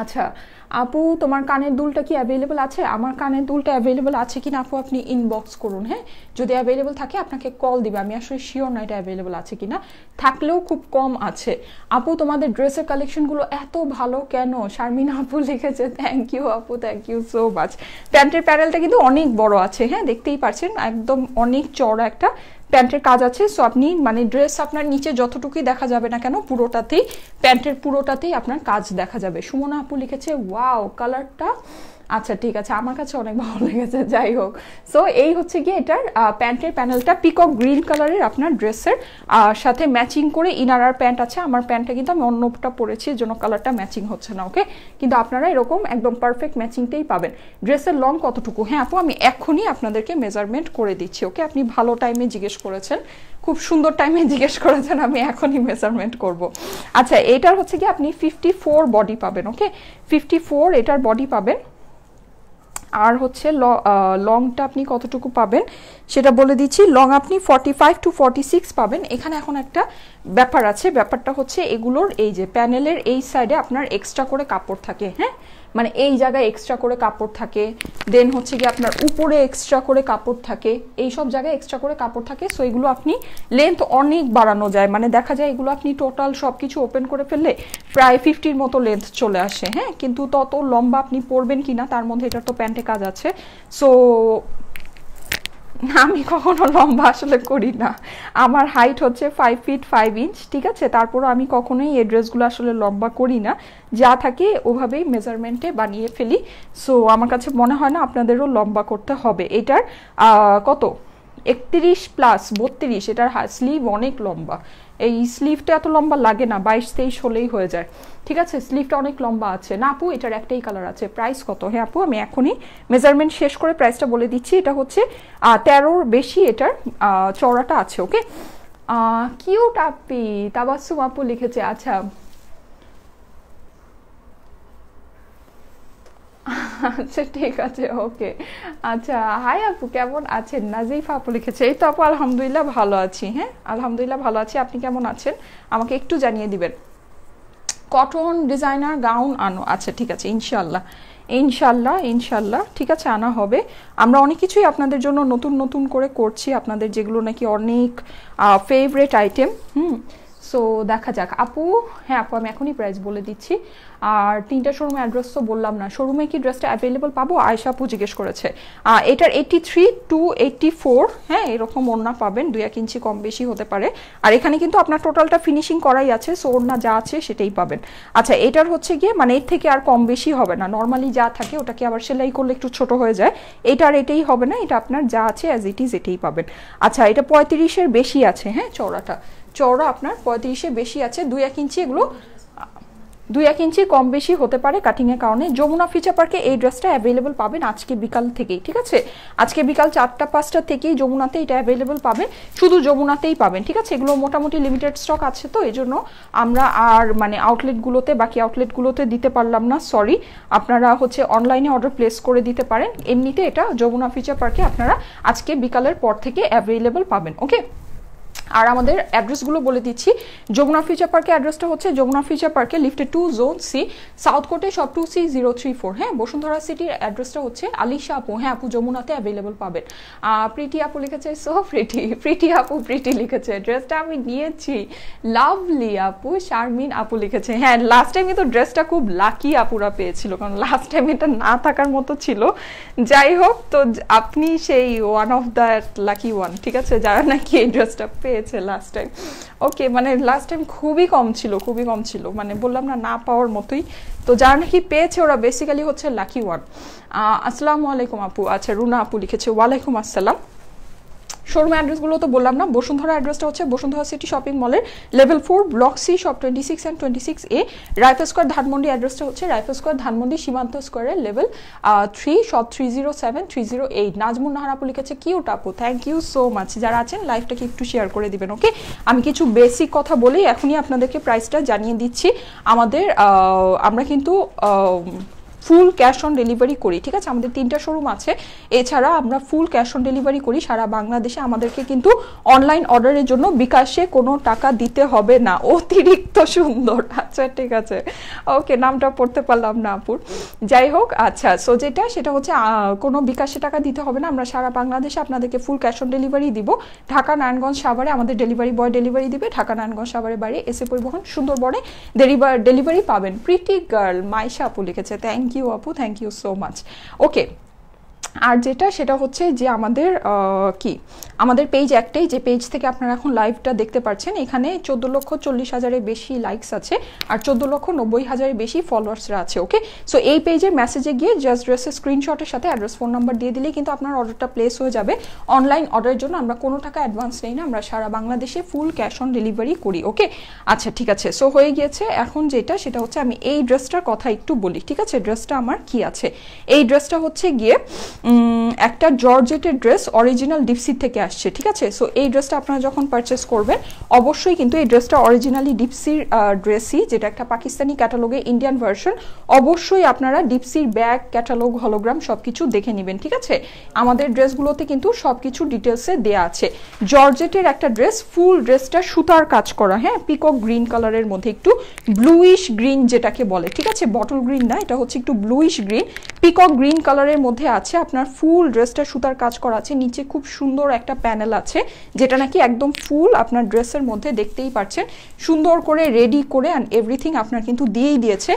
আচ্ছা আপু, তোমার কানের দুলটা কি অ্যাভেলেবল আছে? আমার কানের দুলটা অ্যাভেলেবল আছে কিনা আপু আপনি ইনবক্স করুন। হ্যাঁ, যদি অ্যাভেলেবল থাকে আপনাকে কল দিবে, আমি আসলে শিওর না এটা অ্যাভেলেবল আছে কিনা, থাকলেও খুব কম আছে। আপু তোমাদের ড্রেসের কালেকশনগুলো এত ভালো কেন? শারমিনা আপু লিখেছে, থ্যাংক ইউ আপু, থ্যাংক ইউ সো মাচ। প্যান্টের প্যানেলটা কিন্তু অনেক বড় আছে, হ্যাঁ দেখতেই পাচ্ছেন, একদম অনেক চওড়া একটা প্যান্টের কাজ আছে। সো আপনি মানে ড্রেস আপনার নিচে যতটুকুই দেখা যাবে না কেন, পুরোটাতেই প্যান্টের পুরোটাতেই আপনার কাজ দেখা যাবে। সুমনা আপু লিখেছে, ওয়াও কালারটা আচ্ছা ঠিক আছে, আমার কাছে অনেক ভালো লেগেছে। যাই হোক, সো এই হচ্ছে গিয়ে এটার প্যান্টের প্যানেলটা পিকক গ্রিন কালারের আপনার ড্রেসের সাথে ম্যাচিং করে ইনার আর প্যান্ট আছে। আমার প্যান্টটা কিন্তু আমি অন্যটা পরেছি, এর জন্য কালারটা ম্যাচিং হচ্ছে না। ওকে, কিন্তু আপনারা এরকম একদম পারফেক্ট ম্যাচিংটাই পাবেন। ড্রেসের লং কতটুকু? হ্যাঁ আপু, আমি এখনই আপনাদেরকে মেজারমেন্ট করে দিচ্ছি। ওকে, আপনি ভালো টাইমে জিজ্ঞেস করেছেন, খুব সুন্দর টাইমে জিজ্ঞেস করেছেন, আমি এখনই মেজারমেন্ট করব। আচ্ছা, এটার হচ্ছে কি আপনি 54 বডি পাবেন। ওকে, 54 এটার বডি পাবেন। আর হচ্ছে লংটা আপনি কতটুকু পাবেন সেটা বলে দিচ্ছি। লং আপনি 45 to 46 পাবেন। এখানে এখন একটা ব্যাপার আছে, ব্যাপারটা হচ্ছে এগুলোর এই যে প্যানেলের এই সাইডে আপনার এক্সট্রা করে কাপড় থাকে। হ্যাঁ, মানে এই জায়গায় এক্সট্রা করে কাপড় থাকে, দেন হচ্ছে কি আপনার উপরে এক্সট্রা করে কাপড় থাকে, এই সব জায়গায় এক্সট্রা করে কাপড় থাকে। সো এগুলো আপনি লেন্থ অনেক বাড়ানো যায়, মানে দেখা যায় এগুলো আপনি টোটাল সব কিছু ওপেন করে ফেললে প্রায় 50-র মতো লেন্থ চলে আসে। হ্যাঁ, কিন্তু তত লম্বা আপনি পরবেন কিনা, তার মধ্যে এটা তো প্যান্টে কাজ আছে। সো আমি কখনো লম্বা আসলে করি না, আমার হাইট হচ্ছে 5 feet 5 inch, ঠিক আছে। তারপরও আমি কখনোই এই ড্রেসগুলো আসলে লম্বা করি না, যা থাকে ওভাবেই মেজারমেন্টে বানিয়ে ফেলি। সো আমার কাছে মনে হয় না আপনাদেরও লম্বা করতে হবে। এটার কত 31 + 32, এটার স্লিভ অনেক লম্বা। এই স্লিভটা এত লম্বা লাগে না, 22-23 হলেই হয়ে যায়, ঠিক আছে। স্লিভটা অনেক লম্বা আছে না আপু, এটার একটাই কালার আছে। প্রাইস কত? হ্যাঁ আপু, আমি এখনই মেজারমেন্ট শেষ করে প্রাইসটা বলে দিচ্ছি। এটা হচ্ছে 13-র বেশি এটার চওড়াটা আছে। ওকে, কিউট আপি, তাবাসসুম আপু লিখেছে। আচ্ছা আচ্ছা ঠিক আছে, ওকে। আচ্ছা, হাই আপু, কেমন আছেন? নাজিফা আপু লিখেছে। এই তো আপু, আলহামদুলিল্লাহ ভালো আছি। হ্যাঁ, আলহামদুলিল্লাহ ভালো আছি, আপনি কেমন আছেন আমাকে একটু জানিয়ে দিবেন। কটন ডিজাইনার গাউন আনো। আচ্ছা ঠিক আছে, ইনশাল্লাহ ইনশাল্লাহ ইনশাল্লাহ, ঠিক আছে, আনা হবে। আমরা অনেক কিছুই আপনাদের জন্য নতুন নতুন করে করছি, আপনাদের যেগুলো নাকি অনেক ফেভারেট আইটেম। সো দেখা যাক আপু। হ্যাঁ আপু, আমি এখনই প্রাইস বলে দিচ্ছি। আর 3টা শোরুমে অ্যাড্রেস তো বললাম না, শোরুমে কি ড্রেসটা অ্যাভেলেবল পাবো? আয়শা আপু জিজ্ঞেস করেছে। এটার 83 to 84, হ্যাঁ এরকম ওড়না পাবেন, 2-1 ইঞ্চি কম বেশি হতে পারে। আর এখানে কিন্তু আপনার টোটালটা ফিনিশিং করাই আছে, সো ওড়না যা আছে সেটাই পাবেন। আচ্ছা, এটার হচ্ছে গিয়ে মানে এর থেকে আর কম বেশি হবে না, নর্মালি যা থাকে ওটাকে আবার সেলাই করলে একটু ছোট হয়ে যায়, এটার এটাই হবে না, এটা আপনার যা আছে অ্যাজ ইট ইজ এটাই পাবেন। আচ্ছা, এটা 35-এর বেশি আছে। হ্যাঁ, চওড়া আপনার 35-এর বেশি আছে, 2-1 ইঞ্চি, এগুলো 2-1 ইঞ্চি কম বেশি হতে পারে কাটিংয়ের কারণে। যমুনা ফিচার পার্কে এই ড্রেসটা অ্যাভেলেবল পাবেন আজকে বিকাল থেকেই, ঠিক আছে। আজকে বিকাল 4টা-5টা থেকেই যমুনাতে এটা অ্যাভেলেবল পাবেন, শুধু যমুনাতেই পাবেন, ঠিক আছে। এগুলো মোটামুটি লিমিটেড স্টক আছে, তো এই জন্য আমরা আর মানে আউটলেটগুলোতে, বাকি আউটলেটগুলোতে দিতে পারলাম না, সরি। আপনারা হচ্ছে অনলাইনে অর্ডার প্লেস করে দিতে পারেন। এমনিতে এটা যমুনা ফিচার পার্কে আপনারা আজকে বিকালের পর থেকে অ্যাভেলেবল পাবেন। ওকে, আর আমাদের অ্যাড্রেসগুলো বলে দিচ্ছি। যমুনা ফিচার পার্কের অ্যাড্রেসটা হচ্ছে যমুনা ফিচার পার্কে লিফটে 2 জোন সি, সাউথ কোর্টে সব 2C034। হ্যাঁ, বসুন্ধরা সিটির অ্যাড্রেসটা হচ্ছে আলিশা আপু। হ্যাঁ আপু, যমুনাতে অ্যাভেলেবল পাবেন। প্রীতি আপু লিখেছে, সো প্রিটি আপু প্রীতি লিখেছে, ড্রেসটা আমি নিয়েছি, লাভলি আপু। শারমিন আপু লিখেছে, হ্যাঁ লাস্ট টাইমে তো ড্রেসটা খুব লাকি আপুরা পেয়েছিল, কারণ লাস্ট টাইম এটা না থাকার মতো ছিল। যাই হোক, তো আপনি সেই one of the lucky one, ঠিক আছে, যারা নাকি এই ড্রেসটা পেয়েছে লাস্ট টাইম। ওকে, মানে লাস্ট টাইম খুবই কম ছিল, মানে বললাম না, না পাওয়ার মতোই। তো যারা নাকি পেয়েছে ওরা বেসিক্যালি হচ্ছে লাকি ওয়ান। আসসালামু আলাইকুম আপু। আচ্ছা, রুনা আপু লিখেছে, ওয়ালাইকুম আসসালাম। শোরুম অ্যাড্রেসগুলো তো বললাম না। বসুন্ধরা অ্যাড্রেসটা হচ্ছে বসুন্ধরা সিটি শপিং মলের level 4 block C, shop 26 and 26A। Rifle square Dhanmondi অ্যাড্রেসটা হচ্ছে রাইফেল স্কোয়ার ধানমন্ডি সীমান্ত স্কোয়ারের লেভেল 3, শপ 307 308। নাজমুন নাহার আপু লিখেছে, কিউট আপু, থ্যাংক ইউ সো মাচ। যারা আছেন লাইভটাকে একটু শেয়ার করে দিবেন। ওকে, আমি কিছু বেসিক কথা বলেই এখনই আপনাদেরকে প্রাইসটা জানিয়ে দিচ্ছি। আমরা কিন্তু ফুল ক্যাশ অন ডেলিভারি করি, ঠিক আছে। আমাদের 3টা শোরুম আছে, এছাড়া আমরা ফুল ক্যাশ অন ডেলিভারি করি সারা বাংলাদেশে। আমাদেরকে কিন্তু অনলাইন অর্ডারের জন্য বিকাশে কোনো টাকা দিতে হবে না। অতিরিক্ত সুন্দর, আচ্ছা ঠিক আছে, ওকে, নামটা পড়তে পারলাম না আপুর। যাই হোক, আচ্ছা, সো সেটা হচ্ছে কোনো বিকাশে টাকা দিতে হবে না, আমরা সারা বাংলাদেশে আপনাদেরকে ফুল ক্যাশ অন ডেলিভারি দিব। ঢাকা, নারায়ণগঞ্জ, সাভারে আমাদের ডেলিভারি বয় ডেলিভারি দিবে। ঢাকা, নারায়ণগঞ্জ, সাভারে বাইরে এসে পরিবহন সুন্দরবনে ডেলিভারি পাবেন। প্রিটি গার্ল মাইশা আপু লিখেছে, থ্যাংক ইউ আপু, থ্যাংক ইউ সো মাচ। ওকে, আর যেটা সেটা হচ্ছে যে আমাদের কি আমাদের পেজ একটাই, যে পেজ থেকে আপনারা এখন লাইভটা দেখতে পাচ্ছেন, এখানে 14,40,000-এর বেশি লাইকস আছে আর 14,90,000-এর বেশি ফলোয়ার্সরা আছে। ওকে, সো এই পেজের মেসেজে গিয়ে জাস্ট ড্রেসের স্ক্রিনশটের সাথে অ্যাড্রেস ফোন নাম্বার দিয়ে দিলেই কিন্তু আপনার অর্ডারটা প্লেস হয়ে যাবে। অনলাইন অর্ডারের জন্য আমরা কোনো টাকা অ্যাডভান্স নেই না, আমরা সারা বাংলাদেশে ফুল ক্যাশ অন ডেলিভারি করি। ওকে, আচ্ছা ঠিক আছে, সো হয়ে গিয়েছে। এখন যেটা সেটা হচ্ছে আমি এই ড্রেসটার কথা একটু বলি। ঠিক আছে, ড্রেসটা আমার কি আছে, এই ড্রেসটা হচ্ছে গিয়ে একটা জর্জেটের ড্রেস, অরিজিনাল ডিপসি থেকে আসছে। ঠিক আছে, সো এই ড্রেসটা আপনারা যখন পারচেস করবেন অবশ্যই কিন্তু এই ড্রেসটা অরিজিনালি ডিপসির ড্রেসই, যেটা একটা পাকিস্তানি ক্যাটালগে ইন্ডিয়ান ভার্সন, অবশ্যই আপনারা ডিপসির ব্যাগ, ক্যাটালগ, হলোগ্রাম সবকিছু দেখে নেবেন। ঠিক আছে, আমাদের ড্রেসগুলোতে কিন্তু সবকিছু ডিটেলসে দেয়া আছে। জর্জেটের একটা ড্রেস, ফুল ড্রেসটা সুতার কাজ করা, হ্যাঁ, পিকক গ্রিন কালারের মধ্যে একটু ব্লুইশ গ্রিন যেটাকে বলে। ঠিক আছে, বটল গ্রিন না, এটা হচ্ছে একটু ব্লুইশ গ্রিন, পিকক গ্রিন কালারের মধ্যে আছে। আপনার ফুল ড্রেসটা সুতার কাজ করা আছে, নিচে খুব সুন্দর একটা প্যানেল আছে যেটা নাকি একদম ফুল আপনার ড্রেসের মধ্যে দেখতেই পাচ্ছেন, সুন্দর করে রেডি করে অ্যান্ড এভরিথিং আপনার কিন্তু দিয়েই দিয়েছে।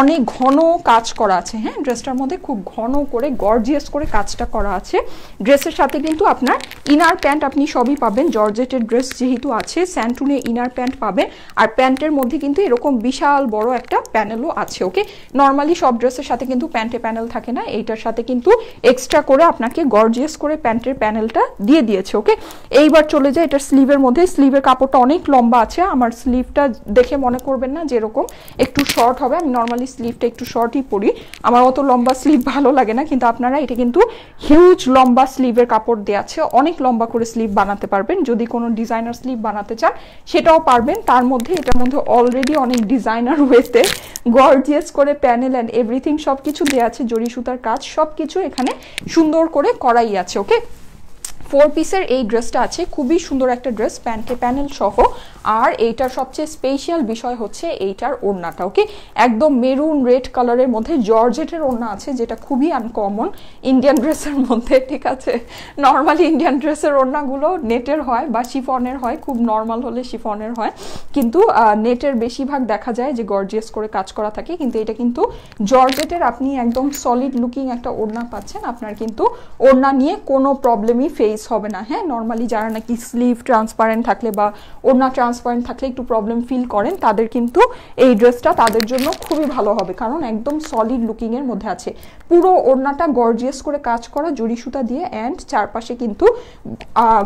অনেক ঘন কাজ করা আছে, হ্যাঁ, ড্রেসটার মধ্যে খুব ঘন করে গর্জিয়াস করে কাজটা করা আছে। ড্রেসের সাথে কিন্তু আপনার ইনার প্যান্ট আপনি সবই পাবেন, জর্জেটের ড্রেস যেহেতু আছে স্যান্টুনে ইনার প্যান্ট পাবেন, আর প্যান্টের মধ্যে কিন্তু এরকম বিশাল বড় একটা প্যানেলও আছে। ওকে, নর্মালি সব ড্রেসের সাথে কিন্তু প্যান্টে প্যানেল থাকে না, এইটার সাথে কিন্তু এক্সট্রা করে আপনাকে গর্জিয়াস করে প্যান্টের প্যানেলটা দিয়ে দিয়েছে। ওকে, এইবার চলে যায় এটার স্লিভের মধ্যে। স্লিভের কাপড়টা অনেক লম্বা আছে, আমার স্লিভটা দেখে মনে করবেন না যে এরকম একটু শর্ট হবে, আমি নর্মালি স্লিভটা একটু শর্টই পরি, আমার অত লম্বা স্লিভ ভালো লাগে না, কিন্তু আপনারা এটা কিন্তু হিউজ লম্বা স্লিভের কাপড় দেওয়া আছে, অনেক লম্বা করে স্লিভ বানাতে পারবেন। যদি কোনো ডিজাইনার স্লিভ বানাতে চান সেটাও পারবেন। তার মধ্যে এটার মধ্যে অলরেডি অনেক ডিজাইনার ওয়েতে গর্জিয়াস করে প্যানেল অ্যান্ড এভরিথিং সব কিছু দেওয়া আছে, জরি সুতার কাজ সব কিছু এখানে সুন্দর করে করাই আছে। ওকে, 4 পিসের এই ড্রেসটা আছে, খুবই সুন্দর একটা ড্রেস, প্যান্টে প্যানেল সহ। আর এইটার সবচেয়ে স্পেশাল বিষয় হচ্ছে এইটার ওড়নাটা। ওকে, একদম মেরুন রেড কালারের মধ্যে জর্জেটের ওড়না আছে, যেটা খুবই আনকমন ইন্ডিয়ান ড্রেসের মধ্যে। ঠিক আছে, নর্মালি ইন্ডিয়ান ড্রেসের ওড়নাগুলো নেটের হয় বা শিফনের হয়, খুব নর্মাল হলে শিফনের হয়, কিন্তু নেটের বেশিরভাগ দেখা যায় যে গর্জিয়াস করে কাজ করা থাকে, কিন্তু এটা কিন্তু জর্জেটের, আপনি একদম সলিড লুকিং একটা ওড়না পাচ্ছেন। আপনার কিন্তু ওড়না নিয়ে কোনো প্রবলেমই ফেস হবে না। হ্যাঁ, নর্মালি যারা নাকি স্লিভ ট্রান্সপারেন্ট থাকলে বা ওড়না ট্রান্সপারেন্ট থাকলে একটু প্রবলেম ফিল করেন, তাদের কিন্তু এই ড্রেসটা তাদের জন্য খুবই ভালো হবে, কারণ একদম সলিড লুকিং এর মধ্যে আছে। পুরো ওড়নাটা গর্জিয়াস করে কাজ করা জরি সুতা দিয়ে, অ্যান্ড চারপাশে কিন্তু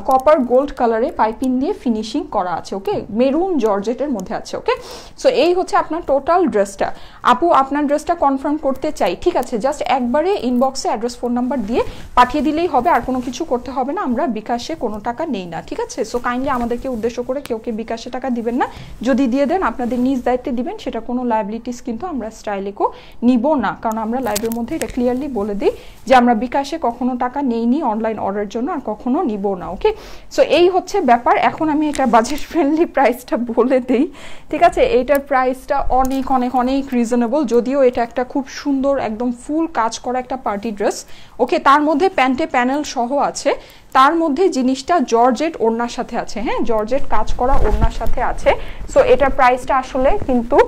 কপার গোল্ড কালারে পাইপিং দিয়ে ফিনিশিং করা আছে। ওকে, মেরুন জর্জেটের মধ্যে আছে। ওকে, সো এই হচ্ছে আপনার টোটাল ড্রেসটা। আপু আপনার ড্রেসটা কনফার্ম করতে চাই, ঠিক আছে, জাস্ট একবারে ইনবক্সে অ্যাড্রেস ফোন নাম্বার দিয়ে পাঠিয়ে দিলেই হবে, আর কোনো কিছু করতে হবে না, আমরা বিকাশে কোনো টাকা নেই না। ঠিক আছে, সো কাইন্ডলি আমাদেরকে উদ্দেশ্য করে কেউ বিকাশে টাকা দিবেন না, যদি দিয়ে দেন আপনাদের নিজ দায়িত্বে দিবেন, সেটা কোনো লায়াবিলিটিস কিন্তু আমরা স্টাইলেকো নিব না, কারণ আমরা লাইভের মধ্যে এটা ক্লিয়ারলি বলে দিই যে আমরা বিকাশে কখনো টাকা নেইনি অনলাইন অর্ডারের জন্য, আর কখনো নিব না। ওকে, সো এই হচ্ছে ব্যাপার। এখন আমি এটা বাজেট ফ্রেন্ডলি প্রাইসটা বলে দিই। ঠিক আছে, এইটার প্রাইসটা অনেক অনেক অনেক রিজনেবল, যদিও এটা একটা খুব সুন্দর একদম ফুল কাজ করা একটা পার্টি ড্রেস। ওকে, তার মধ্যে প্যান্টে প্যানেল সহ আছে, তার মধ্যে জিনিসটা জর্জেট ওড়নার সাথে আছে, হ্যাঁ, জর্জেট কাজ করা ওড়নার সাথে আছে। সো এটার প্রাইসটা আসলে কিন্তু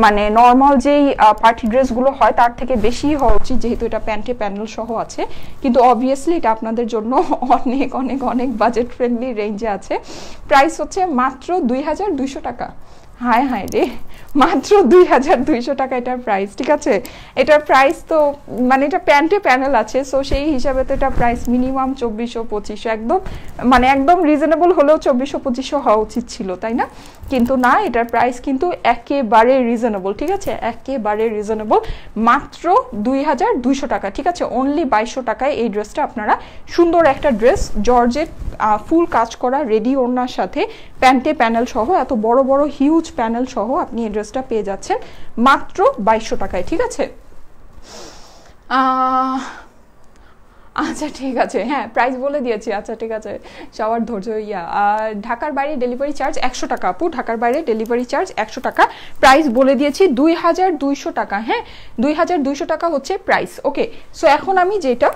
মানে নর্মাল যেই পার্টি ড্রেসগুলো হয় তার থেকে বেশি হওয়া উচিত, যেহেতু এটা প্যান্টে প্যানেল সহ আছে, কিন্তু অবভিয়াসলি এটা আপনাদের জন্য অনেক অনেক অনেক বাজেট ফ্রেন্ডলি রেঞ্জে আছে। প্রাইস হচ্ছে মাত্র 2200 টাকা। হায় হায় রে, মাত্র 2200 টাকা এটার প্রাইস। ঠিক আছে, এটার প্রাইস তো মানে এটা প্যান্টে প্যানেল আছে, সো সেই হিসাবে তো এটা প্রাইস মিনিমাম 2400-2500, একদম মানে একদম রিজনেবল হলেও 2400-2500 হওয়া উচিত ছিল, তাই না? কিন্তু না, এটার প্রাইস কিন্তু একেবারে রিজনেবল। ঠিক আছে, একেবারে রিজনেবল, মাত্র 2200 টাকা। ঠিক আছে, অনলি 2200 টাকায় এই ড্রেসটা আপনারা, সুন্দর একটা ড্রেস, জর্জেট ফুল কাজ করা রেডি ওড়নার সাথে প্যান্টে প্যানেল সহ, এত বড় বড় হিউজ প্যানেল সহ আপনি এই ড্রেসটা পেয়ে যাচ্ছেন মাত্র 2200 টাকায়। ঠিক আছে, আচ্ছা ঠিক আছে, হ্যাঁ প্রাইস বলে দিয়েছি। আচ্ছা ঠিক আছে, সবার ধৈর্য ঢাকার বাইরে ডেলিভারি চার্জ 100 টাকা আপু, ঢাকার বাইরে ডেলিভারি চার্জ 100 টাকা। প্রাইস বলে দিয়েছি 2200 টাকা। হ্যাঁ, 2200 টাকা হচ্ছে প্রাইস। ওকে, সো এখন আমি যেটা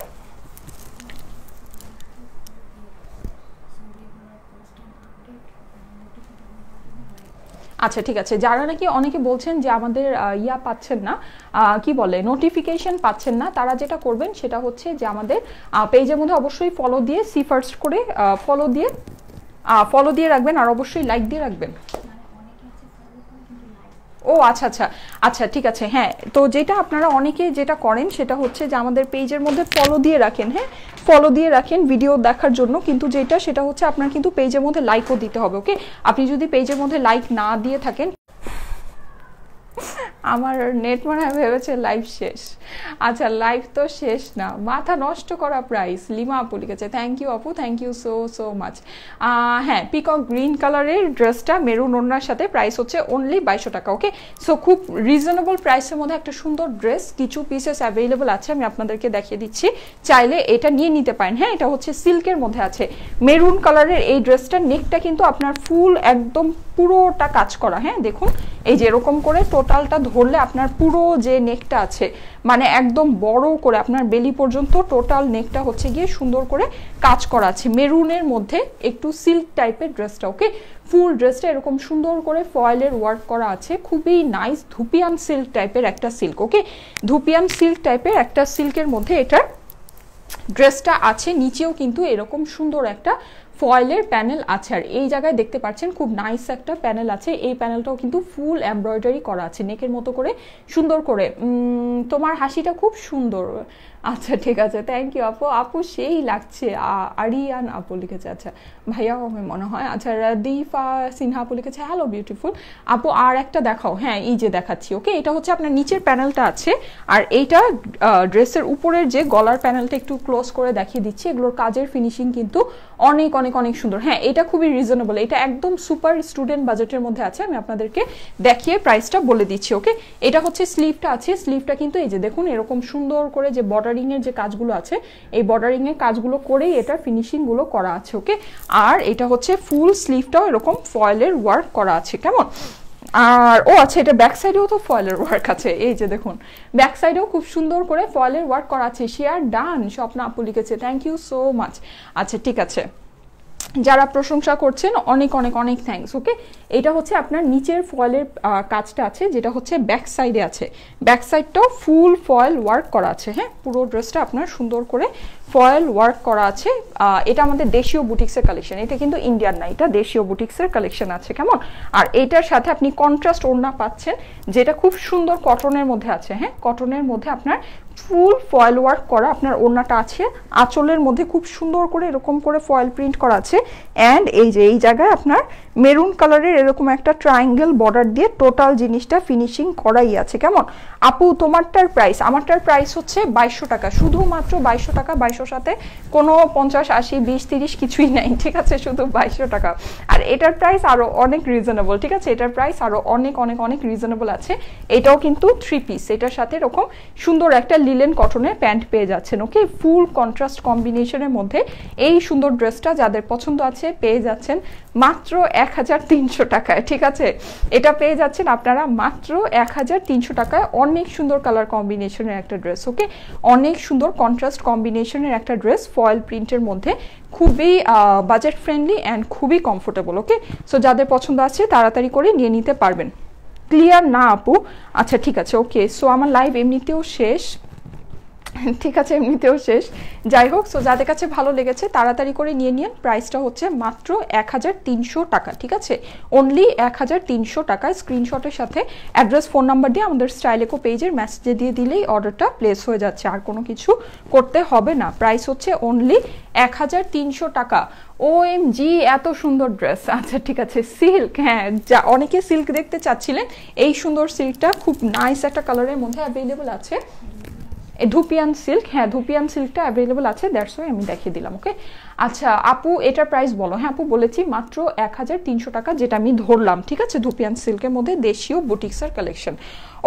আচ্ছা ঠিক আছে, যারা নাকি অনেকে বলছেন যে আমাদের ইয়া পাচ্ছেন না, কি বলে নোটিফিকেশন পাচ্ছেন না, তারা যেটা করবেন সেটা হচ্ছে যে আমাদের পেজের মধ্যে অবশ্যই ফলো দিয়ে সি ফার্স্ট করে ফলো দিয়ে রাখবেন, আর অবশ্যই লাইক দিয়ে রাখবেন। ও আচ্ছা আচ্ছা আচ্ছা ঠিক আছে। হ্যাঁ, তো যেটা আপনারা অনেকে যেটা করেন সেটা হচ্ছে যে আমাদের পেজের মধ্যে ফলো দিয়ে রাখেন, হ্যাঁ ফলো দিয়ে রাখেন ভিডিও দেখার জন্য, কিন্তু সেটা হচ্ছে আপনার কিন্তু পেজের মধ্যে লাইকও দিতে হবে। ওকে, আপনি যদি পেজের মধ্যে লাইক না দিয়ে থাকেন, আমার নেট মনে হয় ভেবেছে লাইভ শেষ। আচ্ছা, লাইভ তো শেষ না, মাথা নষ্ট করা প্রাইস। লিমা আপু লিখেছে, থ্যাংক ইউ আপু, thank you so so much. হ্যাঁ, পিকক গ্রিন কালারের ড্রেসটা মেরুন ওড়নার সাথে প্রাইস হচ্ছে অনলি 2200 টাকা। ওকে, সো খুব রিজনেবল প্রাইসের মধ্যে একটা সুন্দর ড্রেস, কিছু পিসেস অ্যাভেলেবল আছে, আমি আপনাদেরকে দেখিয়ে দিচ্ছি, চাইলে এটা নিয়ে নিতে পারেন। হ্যাঁ, এটা হচ্ছে সিল্কের মধ্যে আছে, মেরুন কালারের এই ড্রেসটার নেকটা কিন্তু আপনার ফুল একদম পুরোটা কাজ করা। হ্যাঁ দেখুন, এই যে এরকম করে টোটালটা ধরলে আপনার পুরো যে নেকটা আছে, মানে একদম বড় করে আপনার বেলি পর্যন্ত টোটাল নেকটা হচ্ছে গিয়ে সুন্দর করে কাজ করা আছে মেরুনের মধ্যে, একটু সিল্ক টাইপের ড্রেসটা। ওকে, ফুল ড্রেসটা এরকম সুন্দর করে ফয়েলের ওয়ার্ক করা আছে, খুবই নাইস ধুপিয়ান সিল্ক টাইপের একটা সিল্ক। ওকে, ধুপিয়ান সিল্ক টাইপের একটা সিল্কের মধ্যে এটার ড্রেসটা আছে, নিচেও কিন্তু এরকম সুন্দর একটা ফয়েলের প্যানেল আছে, আর এই জায়গায় দেখতে পাচ্ছেন খুব নাইস একটা প্যানেল আছে, এই প্যানেলটাও কিন্তু ফুল এমব্রয়ডারি করা আছে নেকের মতো করে সুন্দর করে। তোমার হাসিটা খুব সুন্দর। আচ্ছা ঠিক আছে, থ্যাংক ইউ আপু। আপু সেই লাগছে, আরিয়ান আপু লিখেছে, আচ্ছা ভাইয়াও আমি মনে হয়। আচ্ছা, রাদিফা সিনহা আপু লিখেছে, হ্যালো বিউটিফুল আপু, আর একটা দেখাও। হ্যাঁ, এই যে দেখাচ্ছি। ওকে, এটা হচ্ছে আপনার নিচের প্যানেলটা আছে, আর এইটা ড্রেসের উপরের যে গলার প্যানেলটা একটু ক্লোজ করে দেখিয়ে দিচ্ছি, এগুলোর কাজের ফিনিশিং কিন্তু অনেক অনেক অনেক সুন্দর। হ্যাঁ, এটা খুবই রিজনেবল, এটা একদম সুপার স্টুডেন্ট বাজেটের মধ্যে আছে, আমি আপনাদেরকে দেখিয়ে প্রাইসটা বলে দিচ্ছি। ওকে, এটা হচ্ছে স্লিভটা আছে, স্লিভটা কিন্তু এই যে দেখুন এরকম সুন্দর করে যে বর্ডারিং এর যে কাজগুলো আছে, এই বর্ডারিং এর কাজগুলো করেই এটা ফিনিশিং গুলো করা আছে। ওকে, আর এটা হচ্ছে ফুল স্লিভটাও এরকম ফয়েলের ওয়ার্ক করা আছে, কেমন। আর ও আচ্ছা, এটা ব্যাক সাইডেও তো ফয়েলের ওয়ার্ক আছে, এই যে দেখুন ব্যাক সাইডেও খুব সুন্দর করে ফয়েলের ওয়ার্ক করা আছে। শেয়ার ডান, স্বপ্না আপু লিখেছে, থ্যাংক ইউ সো মাচ। আচ্ছা ঠিক আছে, যারা প্রশংসা করছেন অনেক অনেক অনেক থ্যাঙ্কস। ওকে, এটা হচ্ছে আপনার নিচের ফয়েলের কাজটা আছে, যেটা হচ্ছে ব্যাক সাইডে আছে, ব্যাক সাইডটাও ফুল ফয়েল ওয়ার্ক করা আছে। হ্যাঁ, পুরো ড্রেসটা আপনার সুন্দর করে ফয়েল ওয়ার্ক করা আছে। এটা আমাদের দেশীয় বুটিক্সের কালেকশন, এটা কিন্তু ইন্ডিয়ান না, এটা দেশীয় বুটিক্সের কালেকশন আছে, কেমন। আর এইটার সাথে আপনি কন্ট্রাস্ট ওড়না পাচ্ছেন, যেটা খুব সুন্দর কটনের মধ্যে আছে। হ্যাঁ, কটনের মধ্যে আপনার ফুল ফয়েল ওয়ার্ক করা আপনার ওড়নাটা আছে, আঁচলের মধ্যে খুব সুন্দর করে এরকম করে ফয়েল প্রিন্ট করা আছে, অ্যান্ড এই যে এই জায়গায় আপনার মেরুন কালারের এরকম একটা ট্রায়াঙ্গেল বর্ডার দিয়ে টোটাল জিনিসটা ফিনিশিং করাই আছে, কেমন। আপু তোমারটার প্রাইস, আমারটার প্রাইস হচ্ছে 2200 টাকা, শুধুমাত্র 2200 টাকা, 2200 সাথে কোনো 50, 80, 20, 30 কিছুই নাই, ঠিক আছে, শুধু 2200 টাকা। আর এটার প্রাইস আরো অনেক রিজনেবল, ঠিক আছে, এটার প্রাইস আরো অনেক অনেক অনেক রিজনেবল আছে। এটাও কিন্তু 3 পিস, এটার সাথে এরকম সুন্দর একটা লিলেন কটনের প্যান্ট পেয়ে যাচ্ছেন। ওকে, ফুল কন্ট্রাস্ট কম্বিনেশনের মধ্যে এই সুন্দর ড্রেসটা যাদের পছন্দ আছে পেয়ে যাচ্ছেন মাত্র 1300 টাকায়, ঠিক আছে, এটা পেয়ে যাচ্ছেন আপনারা মাত্র 1300 টাকায়। অনেক সুন্দর কালার কম্বিনেশনের একটা ড্রেস। ওকে, অনেক সুন্দর কন্ট্রাস্ট কম্বিনেশনের একটা ড্রেস ফয়েল প্রিন্টের মধ্যে, খুবই বাজেট ফ্রেন্ডলি অ্যান্ড খুবই কমফোর্টেবল। ওকে, সো যাদের পছন্দ আছে তাড়াতাড়ি করে নিয়ে নিতে পারবেন। ক্লিয়ার না আপু? আচ্ছা ঠিক আছে, ওকে, সো আমার লাইভ এমনিতেও শেষ, ঠিক আছে, এমনিতেও শেষ। যাই হোক, সো যাদের কাছে ভালো লেগেছে তাড়াতাড়ি করে নিয়ে নিন, প্রাইসটা হচ্ছে মাত্র 1300 টাকা, ঠিক আছে, অনলি 1300 টাকায়। স্ক্রিনশটের সাথে অ্যাড্রেস, ফোন নাম্বার দিয়ে আমাদের স্টাইলেকো পেজের মেসেজে দিয়ে দিলেই অর্ডারটা প্লেস হয়ে যাচ্ছে, আর কোনো কিছু করতে হবে না। প্রাইস হচ্ছে অনলি 1300 টাকা। OMG, এত সুন্দর ড্রেস। আচ্ছা ঠিক আছে, সিল্ক, হ্যাঁ, যা অনেকে সিল্ক দেখতে চাচ্ছিলেন, এই সুন্দর সিল্কটা খুব নাইস একটা কালারের মধ্যে অ্যাভেলেবল আছে, ধুপিয়ান সিল্ক। হ্যাঁ, ধুপিয়ান সিল্কটা অ্যাভেলেবল আছে, দ্যাটস ওয়াই আমি দেখিয়ে দিলাম। ওকে, আচ্ছা আপু এটার প্রাইস বলো। হ্যাঁ আপু, বলেছি মাত্র 1300 টাকা, যেটা আমি ধরলাম, ঠিক আছে, ধুপিয়ান সিল্কের মধ্যে দেশীয় বুটিক্সের কালেকশন।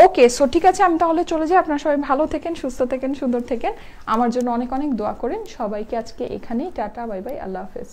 ওকে, সো ঠিক আছে, আমি তাহলে চলে যাই। আপনারা সবাই ভালো থেকেন, সুস্থ থেকেন, সুন্দর থেকেন, আমার জন্য অনেক অনেক দোয়া করেন। সবাইকে আজকে এখানেই টাটা, বাই বাই, আল্লাহ হাফেজ।